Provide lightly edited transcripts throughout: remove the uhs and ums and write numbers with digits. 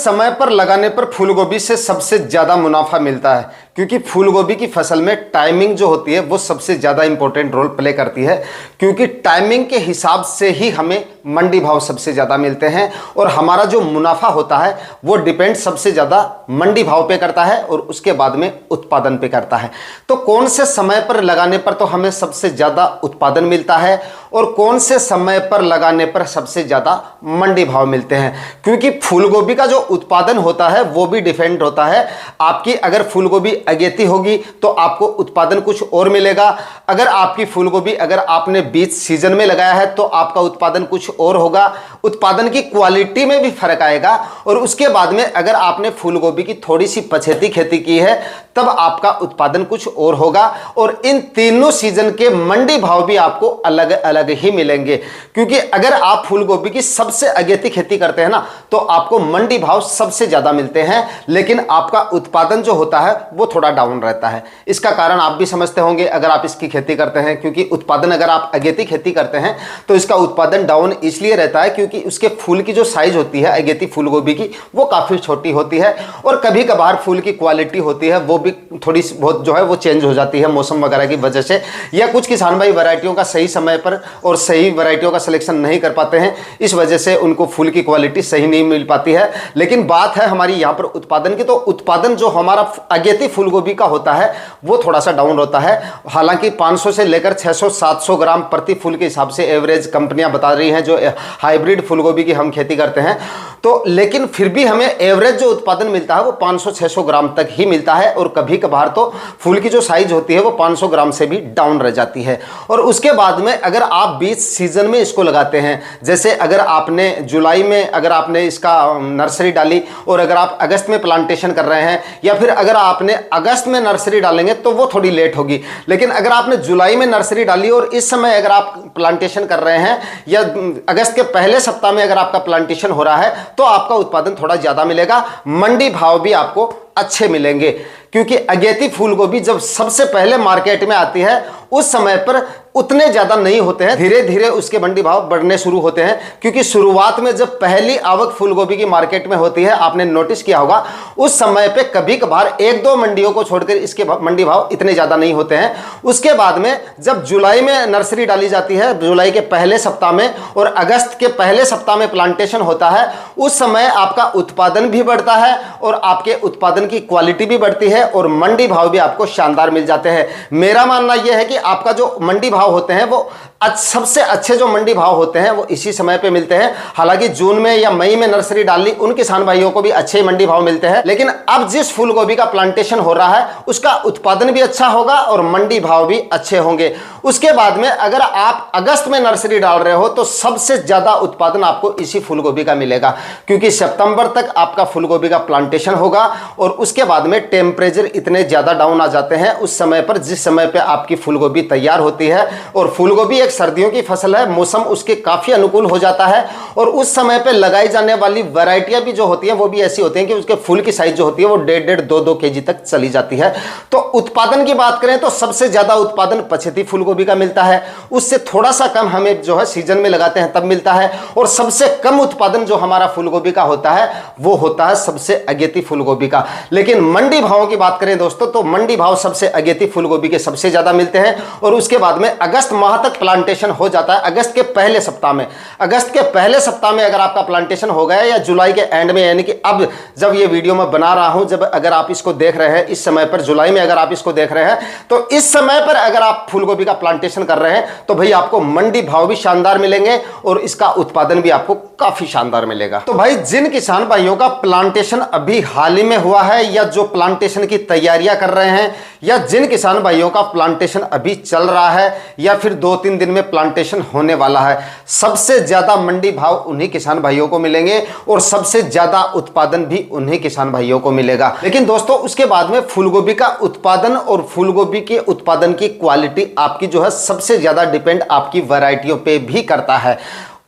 समय पर लगाने पर फूलगोभी से सबसे ज्यादा मुनाफा मिलता है, क्योंकि फूलगोभी की फसल में टाइमिंग जो होती है वो सबसे ज्यादा इंपॉर्टेंट रोल प्ले करती है, क्योंकि टाइमिंग के हिसाब से ही हमें मंडी भाव सबसे ज्यादा मिलते हैं और हमारा जो मुनाफा होता है वो डिपेंड सबसे ज्यादा मंडी भाव पे करता है और उसके बाद में उत्पादन पे करता है। तो कौन से समय पर लगाने पर तो हमें सबसे ज्यादा उत्पादन मिलता है और कौन से समय पर लगाने पर सबसे ज्यादा मंडी भाव मिलते हैं, क्योंकि फूलगोभी का जो उत्पादन होता है वो भी डिपेंड होता है। आपकी अगर फूलगोभी अगेती होगी तो आपको उत्पादन कुछ और मिलेगा, अगर आपकी फूलगोभी अगर आपने बीच सीजन में लगाया है तो आपका उत्पादन कुछ और होगा, उत्पादन की क्वालिटी में भी फर्क आएगा। और उसके बाद में अगर आपने फूलगोभी की थोड़ी सी पछेती खेती की है तब आपका उत्पादन कुछ और होगा। और इन तीनों सीजन के मंडी भाव भी आपको अलग अलग ही मिलेंगे, क्योंकि अगर आप फूलगोभी की सबसे अगेती खेती करते हैं ना तो आपको मंडी भाव सबसे ज्यादा मिलते हैं, लेकिन आपका उत्पादन जो होता है वो थोड़ा डाउन रहता है। इसका कारण आप भी समझते होंगे अगर आप इसकी खेती करते हैं, क्योंकि उत्पादन अगर आप अगेती खेती करते हैं तो इसका उत्पादन डाउन इसलिए रहता है क्योंकि उसके फूल की जो साइज होती है अगेती फूलगोभी की वो काफी छोटी होती है और कभी कभार फूल की क्वालिटी होती है वो भी थोड़ी बहुत जो है वो चेंज हो जाती है मौसम वगैरह की वजह से, या कुछ किसान भाई वैरायटियों का सही समय पर और सही वैरायटियों का सिलेक्शन नहीं कर पाते हैं, इस वजह से उनको फूल की क्वालिटी सही नहीं मिल पाती है। लेकिन बात है हमारी यहाँ पर उत्पादन की, तो उत्पादन जो हमारा अगेती फूलगोभी का होता है वो थोड़ा सा डाउन होता है। हालांकि 500 से लेकर 600-700 ग्राम प्रति फूल के हिसाब से एवरेज कंपनियां बता रही हैं जो हाइब्रिड फूलगोभी की हम खेती करते हैं, तो लेकिन फिर भी हमें एवरेज जो उत्पादन मिलता है वो 500-600 ग्राम तक ही मिलता है और कभी कभार तो फूल की जो साइज होती है वो 500 ग्राम से भी डाउन रह जाती है। और उसके बाद में अगर आप बीच सीजन में इसको लगाते हैं, जैसे अगर आपने जुलाई में अगर आपने इसका नर्सरी डाली और अगर आप अगस्त में प्लांटेशन कर रहे हैं, या फिर अगर आपने अगस्त में नर्सरी डालेंगे तो वो थोड़ी लेट होगी, लेकिन अगर आपने जुलाई में नर्सरी डाली और इस समय अगर आप प्लांटेशन कर रहे हैं या अगस्त के पहले सप्ताह में अगर आपका प्लांटेशन हो रहा है तो आपका उत्पादन थोड़ा ज्यादा मिलेगा, मंडी भाव भी आपको अच्छे मिलेंगे। क्योंकि अगेती फूलगोभी जब सबसे पहले मार्केट में आती है उस समय पर उतने ज्यादा नहीं होते हैं, धीरे धीरे उसके मंडी भाव बढ़ने शुरू होते हैं, क्योंकि शुरुआत में जब पहली आवक फूलगोभी की मार्केट में होती है आपने नोटिस किया होगा उस समय पे कभी कभार 1-2 मंडियों को छोड़कर इसके मंडी भाव इतने ज्यादा नहीं होते हैं। उसके बाद में जब जुलाई में नर्सरी डाली जाती है, जुलाई के पहले सप्ताह में और अगस्त के पहले सप्ताह में प्लांटेशन होता है, उस समय आपका उत्पादन भी बढ़ता है और आपके उत्पादन की क्वालिटी भी बढ़ती है और मंडी भाव भी आपको शानदार मिल जाते हैं। मेरा मानना यह है कि आपका जो मंडी भाव होते हैं वो सबसे अच्छे जो मंडी भाव होते हैं वो इसी समय पे मिलते हैं। हालांकि जून में या मई में नर्सरी डाल ली उन किसान भाइयों को भी अच्छे मंडी भाव मिलते हैं, लेकिन अब जिस फूलगोभी का प्लांटेशन हो रहा है उसका उत्पादन भी अच्छा होगा और मंडी भाव भी अच्छे होंगे। उसके बाद में अगर आप अगस्त में नर्सरी डाल रहे हो तो सबसे ज्यादा उत्पादन आपको इसी फूलगोभी का मिलेगा, क्योंकि सितंबर तक आपका फूलगोभी का प्लांटेशन होगा और उसके बाद में टेम्परेचर इतने ज्यादा डाउन आ जाते हैं उस समय पर, जिस समय पर आपकी फूलगोभी तैयार होती है। और फूलगोभी सर्दियों की फसल है, मौसम उसके काफी अनुकूल हो जाता है और उस समय पे लगाई जाने वाली वैरायटियां भी जो होती हैं वो भी ऐसी होती हैं कि उसके फूल की साइज जो होती है वो 1.5-2 केजी तक चली जाती है। तो उत्पादन की बात करें तो सबसे ज्यादा उत्पादन पछेती फूलगोभी का मिलता है, उससे थोड़ा सा कम हमें जो है सीजन में लगाते हैं तब मिलता है, और सबसे कम उत्पादन जो हमारा फूलगोभी का होता है वो होता है सबसे अगेती फूलगोभी का। लेकिन मंडी भावों की बात करें दोस्तों तो मंडी भाव सबसे अगेती फूलगोभी के सबसे ज्यादा मिलते हैं और उसके बाद में अगस्त माह तक प्लांटेशन हो जाता है। अगस्त के पहले सप्ताह में, अगस्त के पहले सप्ताह में अगर आपका प्लांटेशन हो गया या जुलाई के एंड में, यानी कि अब जब ये वीडियो मैं बना रहा हूं, जब अगर आप इसको देख रहे हैं इस समय पर, जुलाई में अगर आप इसको देख रहे हैं तो इस समय पर अगर आप फूलगोभी का प्लांटेशन कर रहे हैं तो भाई आपको मंडी भाव भी शानदार मिलेंगे और इसका उत्पादन भी आपको काफी शानदार मिलेगा। तो भाई जिन किसान भाइयों का प्लांटेशन अभी हाल ही में हुआ है या जो प्लांटेशन की तैयारियां कर रहे हैं या जिन किसान भाइयों का प्लांटेशन अभी चल रहा है या फिर 2-3 दिन में प्लांटेशन होने वाला है, सबसे ज्यादा मंडी भाव उन्हीं किसान भाइयों को मिलेंगे और सबसे ज्यादा उत्पादन भी उन्हीं किसान भाइयों को मिलेगा। लेकिन दोस्तों उसके बाद में फूलगोभी का उत्पादन और फूलगोभी के उत्पादन की क्वालिटी आपकी जो है सबसे ज्यादा डिपेंड आपकी वैरायटियों पे भी करता है।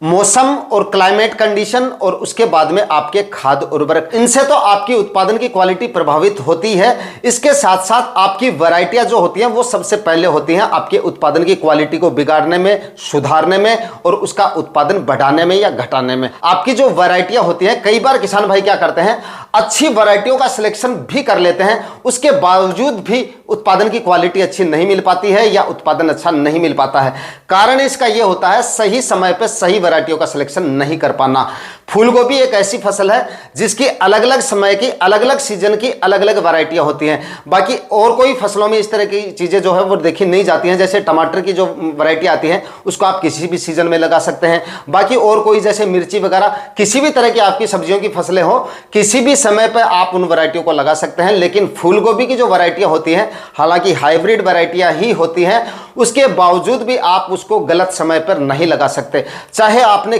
मौसम और क्लाइमेट कंडीशन और उसके बाद में आपके खाद उर्वरक, इनसे तो आपकी उत्पादन की क्वालिटी प्रभावित होती है। इसके साथ साथ आपकी वैरायटियां जो होती हैं वो सबसे पहले होती हैं आपके उत्पादन की क्वालिटी को बिगाड़ने में, सुधारने में और उसका उत्पादन बढ़ाने में या घटाने में। आपकी जो वैरायटियां होती हैं, कई बार किसान भाई क्या करते हैं, अच्छी वैरायटियों का सिलेक्शन भी कर लेते हैं, उसके बावजूद भी उत्पादन की क्वालिटी अच्छी नहीं मिल पाती है या उत्पादन अच्छा नहीं मिल पाता है। कारण इसका यह होता है सही समय पर सही वैरायटियों का सिलेक्शन नहीं कर पाना। फूलगोभी एक ऐसी फसल है जिसकी अलग अलग समय की, अलग अलग सीजन की अलग अलग वैरायटियां होती हैं। बाकी और कोई फसलों में इस तरह की चीजें जो है वो देखी नहीं जाती हैं। जैसे टमाटर की जो वैरायटी आती है उसको आप किसी भी सीजन में लगा सकते हैं। बाकी और कोई जैसे मिर्ची वगैरह, किसी भी तरह की आपकी सब्जियों की फसलें हो, किसी भी समय पर आप उन वैरायटियों को लगा सकते हैं। लेकिन फूलगोभी की जो वैरायटियां होती हैं, हालांकि हाइब्रिड वैरायटियां ही होती हैं, उसके बावजूद भी आप उसको गलत समय पर नहीं लगा सकते। चाहे आपने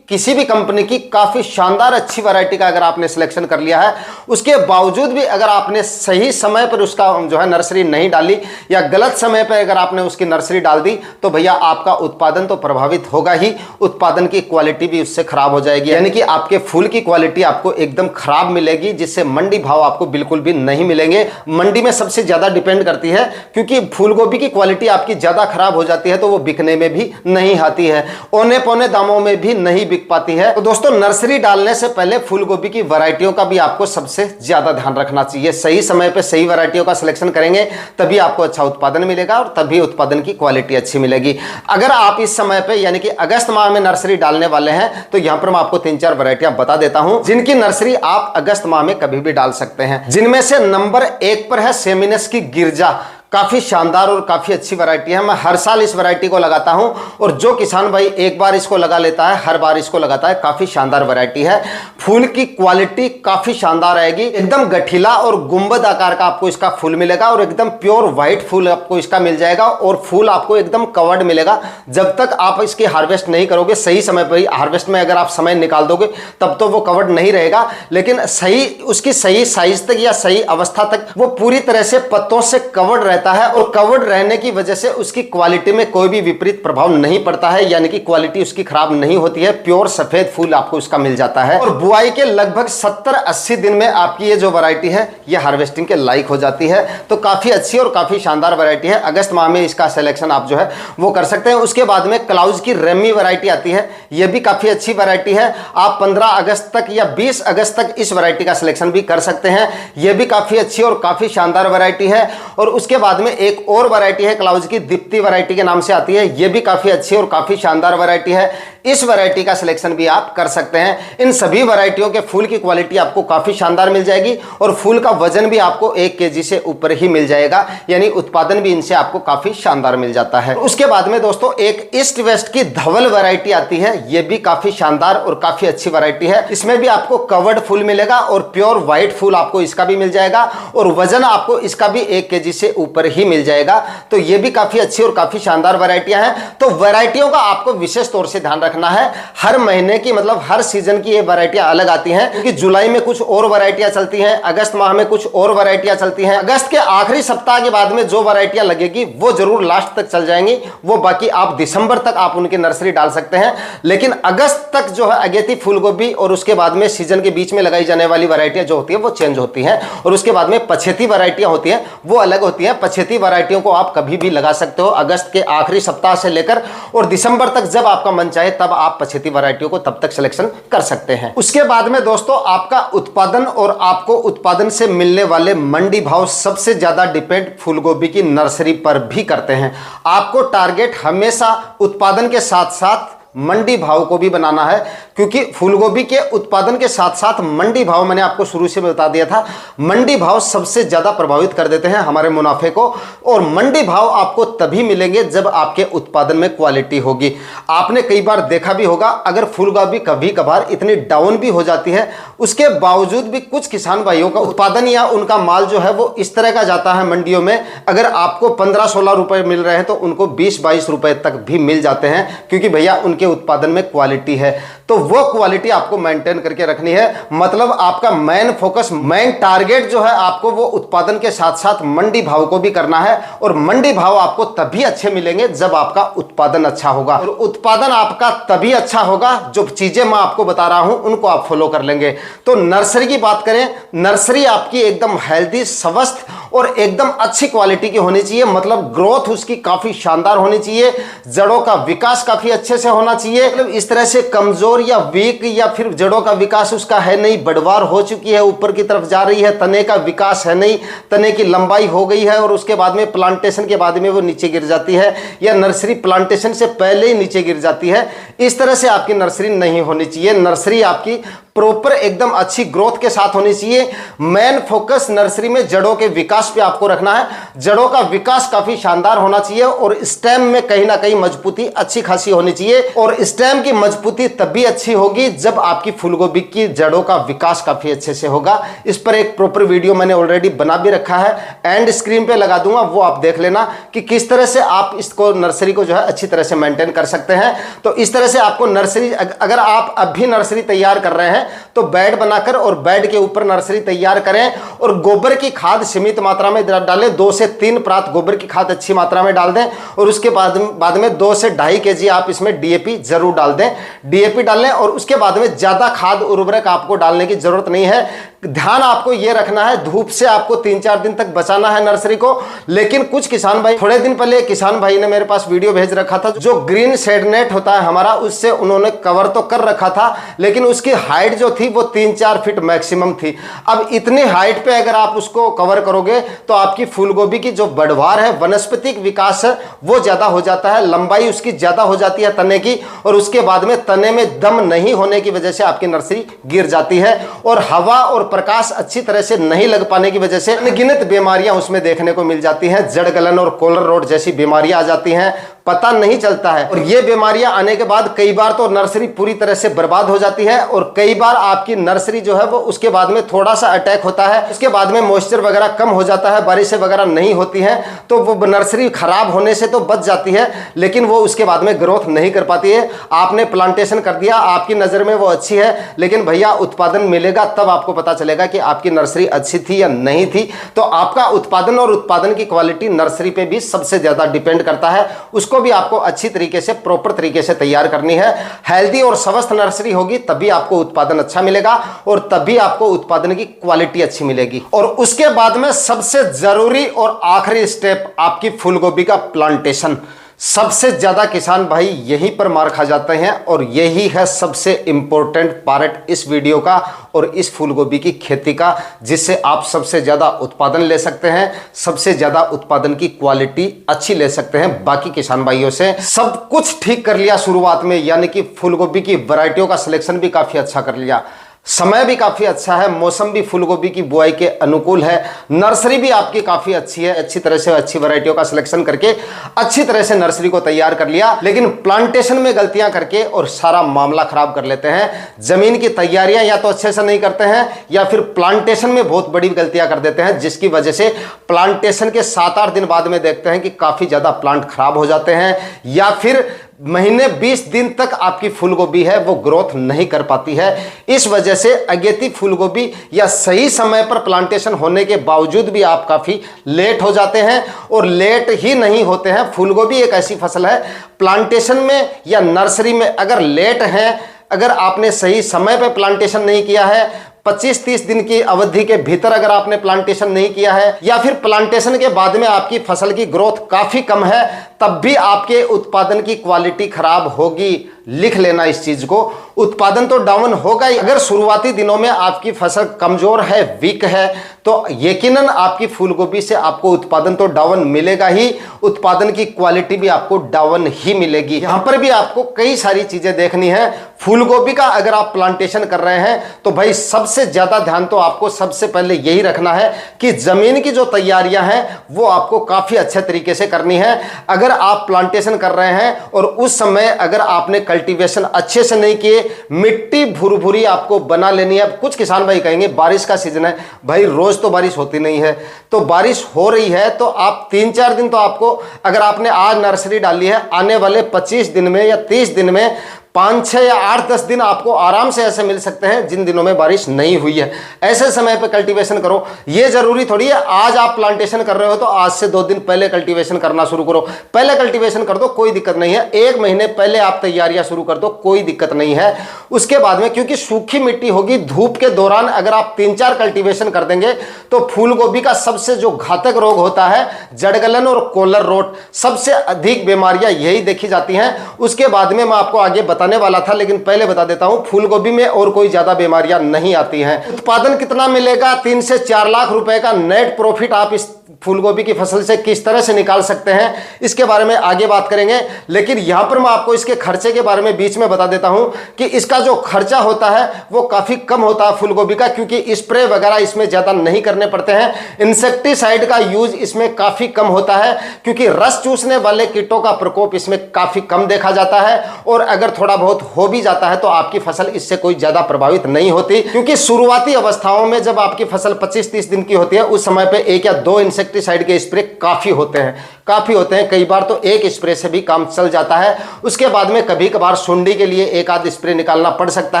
किसी भी कंपनी की काफी शानदार अच्छी वैरायटी का अगर आपने सिलेक्शन कर लिया है, उसके बावजूद भी अगर आपने सही समय पर उसका जो है नर्सरी नहीं डाली या गलत समय पर अगर आपने उसकी नर्सरी डाल दी, तो भैया आपका उत्पादन तो प्रभावित होगा ही, उत्पादन की क्वालिटी भी उससे खराब हो जाएगी। यानी कि आपके फूल की क्वालिटी आपको एकदम खराब मिलेगी, जिससे मंडी भाव आपको बिल्कुल भी नहीं मिलेंगे। मंडी में सबसे ज्यादा डिपेंड करती है, क्योंकि फूलगोभी की क्वालिटी आपकी ज्यादा खराब हो जाती है तो वो बिकने में भी नहीं आती है, औने पौने दामों में भी नहीं बिक पाती है। तो दोस्तों, नर्सरी डालने से पहले फूलगोभी की वैरायटियों का भी आपको सबसे ज्यादा ध्यान रखना चाहिए। सही समय पे सही वैरायटियों का सिलेक्शन करेंगे तभी आपको अच्छा उत्पादन मिलेगा और तभी उत्पादन की क्वालिटी अच्छी मिलेगी। अगर आप इस समय पे यानी कि अगस्त माह में नर्सरी डालने वाले हैं तो यहां पर मैं आपको 3-4 वैरायटियां बता देता हूं जिनकी नर्सरी आप अगस्त माह में कभी भी डाल सकते हैं। जिनमें से नंबर 1 पर है सेमिनस की गिरजा। काफी शानदार और काफी अच्छी वैरायटी है। मैं हर साल इस वैरायटी को लगाता हूं और जो किसान भाई एक बार इसको लगा लेता है, हर बार इसको लगाता है। काफी शानदार वैरायटी है। फूल की क्वालिटी काफी शानदार आएगी, एकदम गठीला और गुंबद आकार का आपको इसका फूल मिलेगा और एकदम प्योर व्हाइट फूल आपको इसका मिल जाएगा और फूल आपको एकदम कवर्ड मिलेगा। जब तक आप इसकी हार्वेस्ट नहीं करोगे, सही समय पर ही हार्वेस्ट में अगर आप समय निकाल दोगे तब तो वो कवर्ड नहीं रहेगा, लेकिन उसकी सही साइज तक या सही अवस्था तक वो पूरी तरह से पत्तों से कवर्ड रहता है और कवर्ड रहने की वजह से उसकी क्वालिटी में कोई भी विपरीत प्रभाव नहीं पड़ता है, यानी कि क्वालिटी उसकी खराब नहीं होती है। प्योर सफेद फूल आपको उसका मिल जाता है और बुआई के लगभग 70-80 दिन में आपकी ये जो वैरायटी है ये हार्वेस्टिंग के लायक हो जाती है। तो काफी अच्छी और काफी शानदार वैरायटी है। अगस्त माह में इसका सिलेक्शन आप जो है वो कर सकते हैं। उसके बाद में क्लाउज की रेमी वैरायटी आती है, यह भी काफी अच्छी वैरायटी है। आप 15 अगस्त तक या 20 अगस्त तक इस वैरायटी का सिलेक्शन भी कर सकते हैं। यह भी काफी अच्छी और काफी शानदार वैरायटी है। और उसके बाद में एक और वैरायटी है क्लाउज की, दीप्ति वैरायटी के नाम से आती है। यह भी काफी अच्छी और काफी शानदार वैरायटी है। इस वैरायटी का सिलेक्शन भी आप कर सकते हैं। इन सभी वैरायटियों के फूल की क्वालिटी आपको काफी शानदार मिल जाएगी और फूल का वजन भी आपको 1 kg से ऊपर ही मिल जाएगा, यानी उत्पादन भी इनसे आपको काफी शानदार मिल जाता है। उसके बाद में दोस्तों एक ईस्ट वेस्ट की धवल वैरायटी आती है। यह भी काफी शानदार और काफी अच्छी वैरायटी है। इसमें भी आपको कवर्ड फूल मिलेगा और प्योर व्हाइट फूल आपको इसका भी मिल जाएगा और वजन आपको इसका भी 1 kg से ऊपर ही मिल जाएगा। तो ये भी काफी अच्छी और काफी शानदार वैरायटियां हैं। तो वैरायटियों का आपको विशेष तौर से ध्यान रखना है। हर महीने की मतलब हर सीजन की ये वैरायटियां अलग आती हैं, क्योंकि जुलाई में कुछ और वैरायटियां चलती हैं, अगस्त माह में कुछ और वैरायटियां चलती हैं। अगस्त के आखिरी सप्ताह के बाद में जो वैरायटियां लगेगी वो जरूर लास्ट तक चल जाएंगी, वो बाकी आप दिसंबर तक आप उनकी नर्सरी डाल सकते हैं। लेकिन अगस्त तक जो है अगेती फूलगोभी और उसके बाद में सीजन के बीच में लगाई जाने वाली वैरायटियां जो होती है वो चेंज होती हैं और उसके बाद में पछेती वैरायटियां होती हैं वो अलग होती हैं। पछेती वैरायटियों को आप कभी भी लगा सकते हो अगस्त के आखिरी सप्ताह से लेकर और दिसंबर तक, जब आपका मन चाहे तब आप पछेती वैरायटियों को तब तक सिलेक्शन कर सकते हैं। उसके बाद में दोस्तों आपका उत्पादन और आपको उत्पादन से मिलने वाले मंडी भाव सबसे ज्यादा डिपेंड फूलगोभी की नर्सरी पर भी करते हैं। आपको टारगेट हमेशा उत्पादन के साथ साथ मंडी भाव को भी बनाना है, क्योंकि फूलगोभी के उत्पादन के साथ साथ मंडी भाव, मैंने आपको शुरू से बता दिया था, मंडी भाव सबसे ज्यादा प्रभावित कर देते हैं हमारे मुनाफे को। और मंडी भाव आपको तभी मिलेंगे जब आपके उत्पादन में क्वालिटी होगी। आपने कई बार देखा भी होगा, अगर फूलगोभी कभी कभार इतनी डाउन भी हो जाती है, उसके बावजूद भी कुछ किसान भाइयों का उत्पादन या उनका माल जो है वो इस तरह का जाता है मंडियों में, अगर आपको 15-16 रुपए मिल रहे हैं तो उनको 20-22 रुपए तक भी मिल जाते हैं, क्योंकि भैया उनकी उनके उत्पादन में क्वालिटी है, तो वो क्वालिटी आपको मेंटेन करके रखनी है। मतलब आपका मेन फोकस, मेन टारगेट जो है आपको वो उत्पादन के साथ साथ मंडी भाव को भी करना है। और मंडी भाव आपको तभी अच्छे मिलेंगे जब आपका उत्पादन अच्छा होगा, और उत्पादन आपका तभी अच्छा होगा जो चीजें मैं आपको बता रहा हूं उनको आप फॉलो कर लेंगे। तो नर्सरी की बात करें, नर्सरी आपकी एकदम हेल्दी, स्वस्थ और एकदम अच्छी क्वालिटी की होनी चाहिए। मतलब ग्रोथ उसकी काफी शानदार होनी चाहिए, जड़ों का विकास काफी अच्छे से होना चाहिए। मतलब इस तरह से कमजोर या वीक या फिर जड़ों का विकास उसका है नहीं, बढ़वार हो चुकी है, ऊपर की तरफ जा रही है, तने का विकास है नहीं, तने की लंबाई हो गई है और उसके बाद में प्लांटेशन के बाद में वो नीचे गिर जाती है, या नर्सरी प्लांटेशन से पहले ही नीचे गिर जाती है। इस तरह से आपकी नर्सरी नहीं होनी चाहिए। नर्सरी आपकी प्रॉपर एकदम अच्छी ग्रोथ के साथ होनी चाहिए। मेन फोकस नर्सरी में जड़ों के विकास पे आपको रखना है। जड़ों का विकास काफी शानदार होना चाहिए और स्टेम में कहीं ना कहीं मजबूती अच्छी खासी होनी चाहिए। और स्टेम की मजबूती तभी अच्छी होगी जब आपकी फूलगोभी की जड़ों का विकास काफी अच्छे से होगा। इस पर एक प्रॉपर वीडियो मैंने ऑलरेडी बना भी रखा है, एंड स्क्रीन पे लगा दूंगा, वो आप देख लेना कि किस तरह से आप इसको नर्सरी को जो है अच्छी तरह से मेंटेन कर सकते हैं। तो इस तरह से आपको नर्सरी, अगर आप अभी नर्सरी तैयार कर रहे हैं तो बेड बनाकर और बेड के ऊपर नर्सरी तैयार करें, और गोबर की खाद सीमित मात्रा में डालें। 2 से 3 प्रात गोबर की खाद अच्छी मात्रा में डाल दें, और उसके बाद में 2 से 2.5 kg आप इसमें डीएपी जरूर डाल दें। डीएपी डाल लें, और उसके बाद में ज्यादा खाद उर्वरक आपको डालने की जरूरत नहीं है। ध्यान आपको यह रखना है, धूप से आपको 3-4 दिन तक बचाना है नर्सरी को। लेकिन कुछ किसान भाई, थोड़े दिन पहले किसान भाई ने मेरे पास वीडियो भेज रखा था, जो ग्रीन शेड नेट होता है हमारा, उससे उन्होंने कवर तो कर रखा था, लेकिन उसकी हाइट जो थी वो 3-4 फीट मैक्सिमम थी। अब इतनी हाइट पे अगर आप उसको कवर करोगे तो आपकी फूलगोभी की जो बढ़वार है, वनस्पतिक विकास है, वो ज्यादा हो जाता है, लंबाई उसकी ज्यादा हो जाती है तने की, और उसके बाद में तने में दम नहीं होने की वजह से आपकी नर्सरी गिर जाती है, और हवा और प्रकाश अच्छी तरह से नहीं लग पाने की वजह से अनगिनत बीमारियां उसमें देखने को मिल जाती हैं। जड़ गलन और कॉलर रोड जैसी बीमारियां आ जाती हैं, पता नहीं चलता है। और ये बीमारियां आने के बाद कई बार तो नर्सरी पूरी तरह से बर्बाद हो जाती है, और कई बार आपकी नर्सरी जो है वो उसके बाद में थोड़ा सा अटैक होता है, उसके बाद में मॉइस्चर वगैरह कम हो जाता है, बारिशें वगैरह नहीं होती हैं, तो वो नर्सरी खराब होने से तो बच जाती है, लेकिन वो उसके बाद में ग्रोथ नहीं कर पाती है। आपने प्लांटेशन कर दिया, आपकी नजर में वो अच्छी है, लेकिन भैया उत्पादन मिलेगा तब आपको पता चलेगा कि आपकी नर्सरी अच्छी थी या नहीं थी। तो आपका उत्पादन और उत्पादन की क्वालिटी नर्सरी पे भी सबसे ज्यादा डिपेंड करता है। उसको भी आपको अच्छी तरीके से, प्रॉपर तरीके से तैयार करनी है। हेल्दी और स्वस्थ नर्सरी होगी तभी आपको उत्पादन अच्छा मिलेगा, और तभी आपको उत्पादन की क्वालिटी अच्छी मिलेगी। और उसके बाद में सबसे जरूरी और आखिरी स्टेप आपकी फूलगोभी का प्लांटेशन। सबसे ज्यादा किसान भाई यहीं पर मार खा जाते हैं, और यही है सबसे इंपॉर्टेंट पार्ट इस वीडियो का और इस फूलगोभी की खेती का, जिससे आप सबसे ज्यादा उत्पादन ले सकते हैं, सबसे ज्यादा उत्पादन की क्वालिटी अच्छी ले सकते हैं बाकी किसान भाइयों से। सब कुछ ठीक कर लिया शुरुआत में, यानी कि फूलगोभी की वैरायटियों का सिलेक्शन भी काफी अच्छा कर लिया, समय भी काफी अच्छा है, मौसम भी फूलगोभी की बुआई के अनुकूल है, नर्सरी भी आपकी काफी अच्छी है, अच्छी तरह से अच्छी वैरायटियों का सिलेक्शन करके अच्छी तरह से नर्सरी को तैयार कर लिया, लेकिन प्लांटेशन में गलतियां करके और सारा मामला खराब कर लेते हैं। जमीन की तैयारियां या तो अच्छे से नहीं करते हैं, या फिर प्लांटेशन में बहुत बड़ी गलतियां कर देते हैं, जिसकी वजह से प्लांटेशन के 7-8 दिन बाद में देखते हैं कि काफी ज्यादा प्लांट खराब हो जाते हैं, या फिर महीने 20 दिन तक आपकी फूलगोभी है वो ग्रोथ नहीं कर पाती है। इस वजह से अगेती फूलगोभी या सही समय पर प्लांटेशन होने के बावजूद भी आप काफी लेट हो जाते हैं, और लेट ही नहीं होते हैं। फूलगोभी एक ऐसी फसल है, प्लांटेशन में या नर्सरी में अगर लेट है, अगर आपने सही समय पर प्लांटेशन नहीं किया है, 25-30 दिन की अवधि के भीतर अगर आपने प्लांटेशन नहीं किया है, या फिर प्लांटेशन के बाद में आपकी फसल की ग्रोथ काफी कम है, तब भी आपके उत्पादन की क्वालिटी खराब होगी। लिख लेना इस चीज को, उत्पादन तो डाउन होगा ही। अगर शुरुआती दिनों में आपकी फसल कमजोर है, वीक है, तो यकीनन आपकी फूलगोभी से आपको उत्पादन तो डाउन मिलेगा ही, उत्पादन की क्वालिटी भी आपको डाउन ही मिलेगी। यहां पर भी आपको कई सारी चीजें देखनी है। फूलगोभी का अगर आप प्लांटेशन कर रहे हैं तो भाई सबसे ज्यादा ध्यान तो आपको सबसे पहले यही रखना है कि जमीन की जो तैयारियां हैं वो आपको काफी अच्छे तरीके से करनी है। अगर आप प्लांटेशन कर रहे हैं और उस समय अगर आपने कल्टीवेशन अच्छे से नहीं किए, मिट्टी भुरभुरी आपको बना लेनी है। कुछ किसान भाई कहेंगे बारिश का सीजन है, भाई रोज तो बारिश होती नहीं है, तो बारिश हो रही है तो आप 3-4 दिन तो आपको, अगर आपने आज नर्सरी डाली है, आने वाले 25 दिन में या 30 दिन में 5-6 या 8-10 दिन आपको आराम से ऐसे मिल सकते हैं जिन दिनों में बारिश नहीं हुई है। ऐसे समय पे कल्टीवेशन करो। ये जरूरी थोड़ी है आज आप प्लांटेशन कर रहे हो तो आज से 2 दिन पहले कल्टीवेशन करना शुरू करो। पहले कल्टीवेशन कर दो, कोई दिक्कत नहीं है। 1 महीने पहले आप तैयारियां शुरू कर दो, कोई दिक्कत नहीं है। उसके बाद में क्योंकि सूखी मिट्टी होगी, धूप के दौरान अगर आप 3-4 कल्टीवेशन कर देंगे तो फूल गोभी का सबसे जो घातक रोग होता है जड़गलन और कॉलर रोट, सबसे अधिक बीमारियां यही देखी जाती हैं। उसके बाद में मैं आपको आगे बताने वाला था, लेकिन पहले बता देता हूं फूल गोभी में और कोई ज्यादा बीमारियां नहीं आती हैं। उत्पादन कितना मिलेगा? 3 से 4 लाख रुपए का नेट प्रॉफिट आप इस फूल गोभी की फसल से किस तरह से निकाल सकते हैं, इसके बारे में आगे बात करेंगे। लेकिन यहां पर मैं आपको इसके खर्चे के बारे में बीच में बता देता हूं कि इसका जो खर्चा होता है वो काफी कम होता है फूल गोभी का, क्योंकि स्प्रे वगैरह इसमें ज्यादा नहीं करने पड़ते हैं। इंसेक्टिसाइड का यूज इसमें काफी कम होता है, क्योंकि रस चूसने वाले कीटों का प्रकोप इसमें काफी कम देखा जाता है। और अगर थोड़ा बहुत हो भी जाता है तो आपकी फसल इससे कोई ज्यादा प्रभावित नहीं होती, क्योंकि शुरुआती अवस्थाओं में जब आपकी फसल 25-30 दिन की होती है उस समय पे 1 या 2 इंसेक्टिसाइड के स्प्रे काफी होते हैं। कई बार तो 1 स्प्रे से भी काम चल जाता है। उसके बाद में कभी कभार सुंडी के लिए 1 आध स्प्रे निकालना पड़ सकता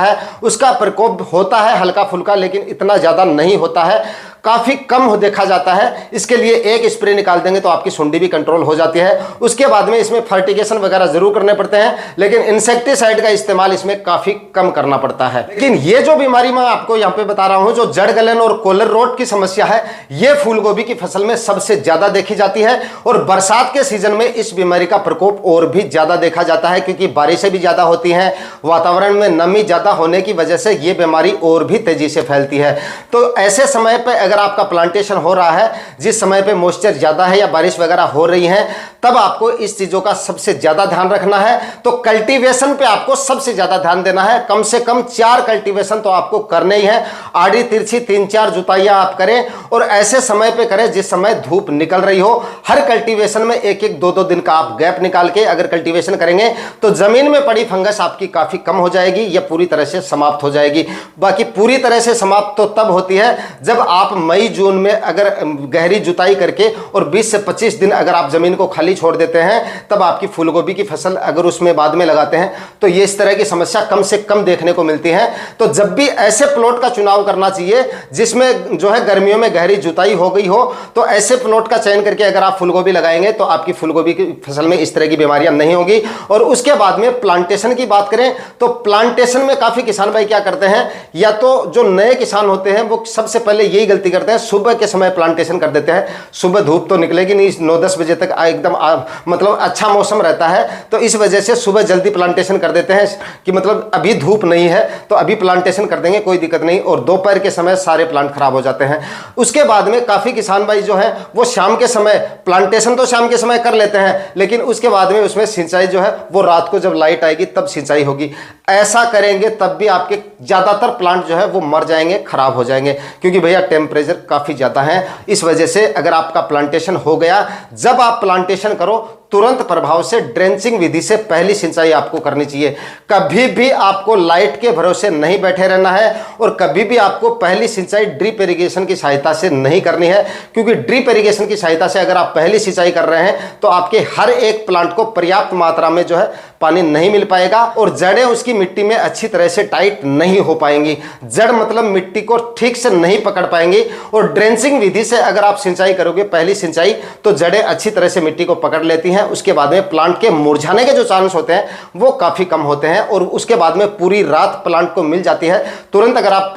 है। उसका प्रकोप होता है हल्का फुल्का, लेकिन इतना ज्यादा नहीं होता है, काफी कम देखा जाता है। इसके लिए 1 स्प्रे निकाल देंगे तो आपकी सुंडी भी कंट्रोल हो जाती है। उसके बाद में इसमें फर्टिगेशन वगैरह जरूर करने पड़ते हैं, लेकिन इंसेक्टिसाइड का इस्तेमाल इसमें काफी कम करना पड़ता है। लेकिन ये जो बीमारी मैं आपको यहाँ पे बता रहा हूं, जो जड़ गलन और कॉलर रोट की समस्या है, ये फूल गोभी की फसल में सबसे ज्यादा देखी जाती है। और बरसात के सीजन में इस बीमारी का प्रकोप और भी ज्यादा देखा जाता है, क्योंकि बारिशें भी ज्यादा होती हैं, वातावरण में नमी ज्यादा होने की वजह से ये बीमारी और भी तेजी से फैलती है। तो ऐसे समय पर अगर आपका प्लांटेशन हो रहा है, जिस समय पे मॉइस्चर ज्यादा है या बारिश वगैरह हो रही है, तब आपको इस चीजों का सबसे ज्यादा ध्यान रखना है। तो कल्टीवेशन पे आपको सबसे ज्यादा ध्यान देना है। कम से कम 4 कल्टीवेशन तो आपको करने ही है। आड़ी तिरछी 3-4 जुताइयां आप करें और ऐसे समय पे करें जिस समय धूप निकल रही हो। हर कल्टीवेशन में 1-1, 2-2 दिन का आप गैप निकाल के अगर कल्टीवेशन करेंगे तो जमीन में पड़ी फंगस आपकी काफी कम हो जाएगी या पूरी तरह से समाप्त हो जाएगी। बाकी पूरी तरह से समाप्त तो तब होती है जब आप मई जून में अगर गहरी जुताई करके और 20 से 25 दिन अगर आप जमीन को खाली छोड़ देते हैं, तब आपकी फूलगोभी की फसल अगर उसमें बाद में लगाते हैं तो ये इस तरह की समस्या कम से कम देखने को मिलती है। तो जब भी ऐसे प्लॉट का चुनाव करना चाहिए जिसमें जो है गर्मियों में गहरी जुताई हो गई हो, तो ऐसे प्लॉट का चयन करके अगर आप फूलगोभी लगाएंगे तो आपकी फूलगोभी की फसल में इस तरह की बीमारियां नहीं होगी। और उसके बाद में प्लांटेशन की बात करें तो प्लांटेशन में काफी किसान भाई क्या करते हैं, या तो जो नए किसान होते हैं वो सबसे पहले यही गलती करते हैं, सुबह के समय प्लांटेशन कर देते हैं। सुबह धूप तो निकलेगी नहीं, 9-10 बजे तक एकदम मतलब अच्छा मौसम रहता है, तो इस वजह से सुबह जल्दी प्लांटेशन कर देते हैं कि मतलब अभी धूप नहीं है तो अभी प्लांटेशन कर देंगे, कोई दिक्कत नहीं। और दोपहर के समय सारे प्लांट खराब हो जाते हैं। उसके बाद में काफी किसान भाई जो है वो शाम के समय प्लांटेशन तो शाम के समय कर लेते हैं, लेकिन उसके बाद में उसमें सिंचाई जो है वो रात को जब लाइट आएगी तब सिंचाई होगी। ऐसा करेंगे तब भी आपके ज्यादातर प्लांट जो है वो मर जाएंगे, खराब हो जाएंगे, क्योंकि भैया टेम्परेचर काफी ज्यादा है। इस वजह से अगर आपका प्लांटेशन हो गया, जब आप प्लांटेशन करो तुरंत प्रभाव से ड्रेंचिंग विधि से पहली सिंचाई आपको करनी चाहिए। कभी भी आपको लाइट के भरोसे नहीं बैठे रहना है और कभी भी आपको पहली सिंचाई ड्रिप इरिगेशन की सहायता से नहीं करनी है, क्योंकि ड्रिप इरिगेशन की सहायता से अगर आप पहली सिंचाई कर रहे हैं तो आपके हर एक प्लांट को पर्याप्त मात्रा में जो है पानी नहीं मिल पाएगा और जड़ें उसकी मिट्टी में अच्छी तरह से टाइट नहीं हो पाएंगी। जड़ मतलब मिट्टी को ठीक से नहीं पकड़ पाएंगी। और ड्रेंचिंग विधि से अगर आप सिंचाई करोगे पहली सिंचाई, तो जड़ें अच्छी तरह से मिट्टी को पकड़ लेती हैं। उसके बाद में प्लांट के मुरझाने के जो चांस होते हैं वो काफी कम होते हैं और उसके बाद में पूरी रात प्लांट को मिल जाती है। तुरंत अगर आप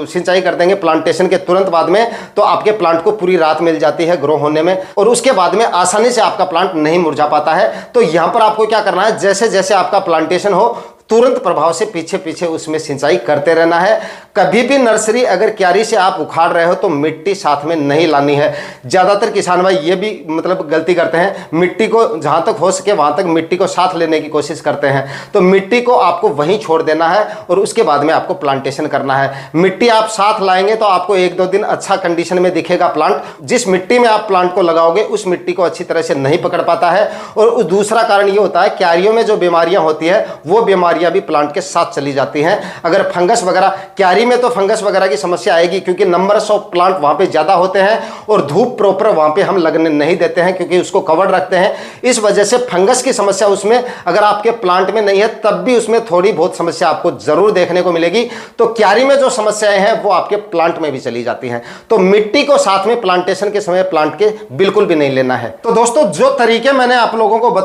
सिंचाई कर देंगे प्लांटेशन के तुरंत बाद में, तो आपके प्लांट को पूरी रात मिल जाती है ग्रो होने में और उसके बाद में आसानी से आपका प्लांट नहीं मुरझा पाता है। तो यहां पर आपको क्या करना है, जैसे जैसे आपका प्लांटेशन हो तुरंत प्रभाव से पीछे पीछे उसमें सिंचाई करते रहना है। कभी भी नर्सरी अगर क्यारी से आप उखाड़ रहे हो तो मिट्टी साथ में नहीं लानी है। ज़्यादातर किसान भाई ये भी मतलब गलती करते हैं, मिट्टी को जहाँ तक हो सके वहाँ तक मिट्टी को साथ लेने की कोशिश करते हैं। तो मिट्टी को आपको वहीं छोड़ देना है और उसके बाद में आपको प्लांटेशन करना है। मिट्टी आप साथ लाएंगे तो आपको 1-2 दिन अच्छा कंडीशन में दिखेगा प्लांट। जिस मिट्टी में आप प्लांट को लगाओगे उस मिट्टी को अच्छी तरह से नहीं पकड़ पाता है। और दूसरा कारण ये होता है क्यारियों में जो बीमारियां होती है वो बीमारियां भी प्लांट के साथ चली जाती हैं। अगर फंगस वगैरह, क्यारी में तो फंगस वगैरह की समस्या आएगी क्योंकि नंबर्स ऑफ प्लांट वहां पे ज्यादा होते हैं और धूप प्रॉपर वहां पे हम लगने नहीं देते हैं क्योंकि उसको कवर्ड रखते हैं। इस वजह से फंगस की समस्या उसमें अगर आपके प्लांट में नहीं है तब भी उसमें थोड़ी बहुत समस्या आपको जरूर देखने को मिलेगी। तो क्यारी में जो समस्याएं हैं वो आपके प्लांट में भी चली जाती हैं। तो मिट्टी को साथ में प्लांटेशन के समय प्लांट के बिल्कुल भी नहीं लेना है। तो दोस्तों जो तरीके मैंने आप लोगों को बताया